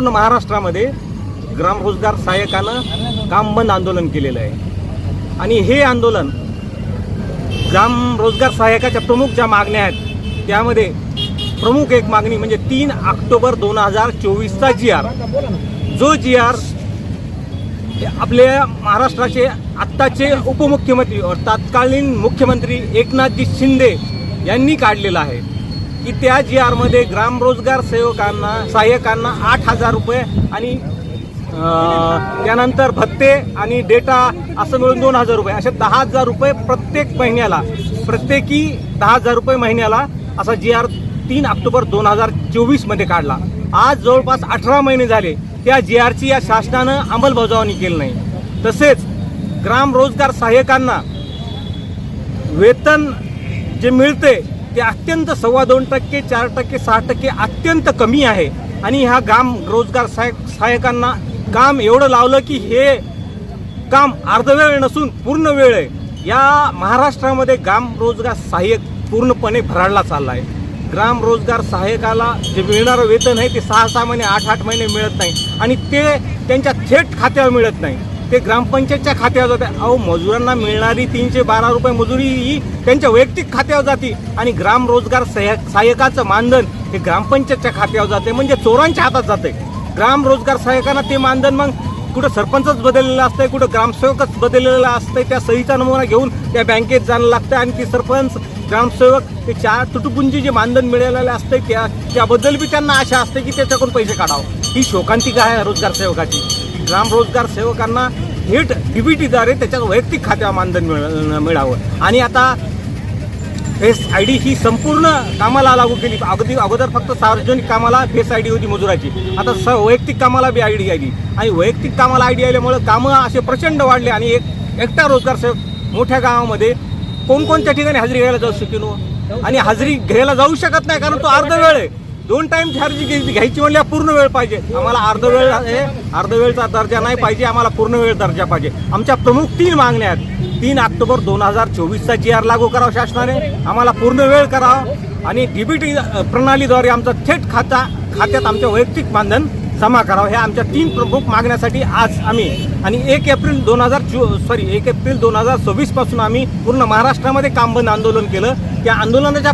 संपूर्ण महाराष्ट्रामध्ये ग्राम रोजगार सहाय्यकानं काम बंद आंदोलन केलेलं आहे। आणि हे आंदोलन ग्राम रोजगार सहाय्यकाच्या प्रमुख ज्या मागण्या आहेत त्यामध्ये प्रमुख एक मागणी म्हणजे 3 ऑक्टोबर 2024चा GR, जो GR आपल्या महाराष्ट्राचे आत्ताचे उपमुख्यमंत्री और तत्कालीन मुख्यमंत्री एकनाथजी शिंदे यांनी काढलेला आहे की त्या GR मध्ये ग्राम रोजगार सहाय्यकांना 8,000 रुपये आणि त्यानंतर भत्ते आणि डेटा असं मिळून 2,000 रुपये असे 10,000 रुपये प्रत्येक महिन्याला, प्रत्येकी 10,000 रुपये महिन्याला असा GR 3 ऑक्टोबर 2024 मध्ये काढला। आज जवळपास 18 महिने झाले त्या GRची या शासनानं अंमलबजावणी केली नाही। तसेच ग्राम रोजगार सहाय्यकांना वेतन जे मिळते ते अत्यंत 2.25%, 4%, 6% अत्यंत कमी आहे। आणि ह्या ग्राम रोजगार सहाय्यकांना काम एवढं लावलं की हे काम अर्धवेळ नसून पूर्ण वेळ आहे। या महाराष्ट्रामध्ये ग्राम रोजगार सहाय्यक पूर्णपणे भराडला चालला आहे। ग्राम रोजगार सहाय्यकाला जे मिळणारं वेतन आहे ते 6-6 महिने, 8-8 महिने मिळत नाही आणि ते त्यांच्या थेट खात्यावर मिळत नाही, ते ग्रामपंचायतच्या खात्यावर जाते। अहो, मजुरांना मिळणारी 312 रुपये मजुरी ही त्यांच्या वैयक्तिक खात्यावर जाते आणि ग्राम रोजगार सहाय्यकाचं मानधन हे ग्रामपंचायतच्या खात्यावर जाते, म्हणजे चोरांच्या हातात जाते। ग्राम रोजगार सहाय्यकांना ते मानधन मग कुठं सरपंचच बदललेलं असतंय, कुठं ग्रामसेवकच बदललेला असतंय, त्या सहीचा नमुना घेऊन त्या बँकेत जाणं लागतं आणि ते सरपंच ग्रामसेवक ते 4 तुटपुंजी जे मानधन मिळालेलं असते त्याबद्दल बी त्यांना आशा असते की त्याच्याकडून पैसे काढावं। ही शोकांतिका आहे रोजगार सेवकाची। ग्राम रोजगार सेवकांना थेट DBTद्वारे त्याच्या वैयक्तिक खात्यावर मानधन मिळावं। आणि आता फेस ID ही संपूर्ण कामाला लागू केली। अगोदर फक्त सार्वजनिक कामाला फेस ID होती मजुराची, आता वैयक्तिक कामाला बी ID आली आणि वैयक्तिक कामाला ID आल्यामुळे कामं असे प्रचंड वाढले आणि एकटा रोजगार सेवक मोठ्या गावामध्ये कोणकोणत्या ठिकाणी हजेरी घ्यायला जाऊ शकेल आणि हजेरी घ्यायला जाऊ शकत नाही, कारण तो अर्धवेळ आहे। 2 टाईम हजेरी घ्यायची म्हणल्या पूर्ण वेळ पाहिजे आम्हाला। अर्धवेळचा दर्जा नाही पाहिजे, आम्हाला पूर्ण वेळ दर्जा पाहिजे। आमच्या प्रमुख 3 मागण्या आहेत। 3 ऑक्टोबर 2024चा GR लागू करावा शासनाने, आम्हाला पूर्ण वेळ करावा आणि DBT प्रणालीद्वारे आमचं थेट खात्यात आमच्या वैयक्तिक मानधन जमा करावं। ह्या आमच्या 3 प्रमुख मागण्यासाठी आज आम्ही आणि 1 एप्रिल 2024 पासून आम्ही पूर्ण महाराष्ट्रामध्ये काम बंद आंदोलन केलं। त्या आंदोलनाच्या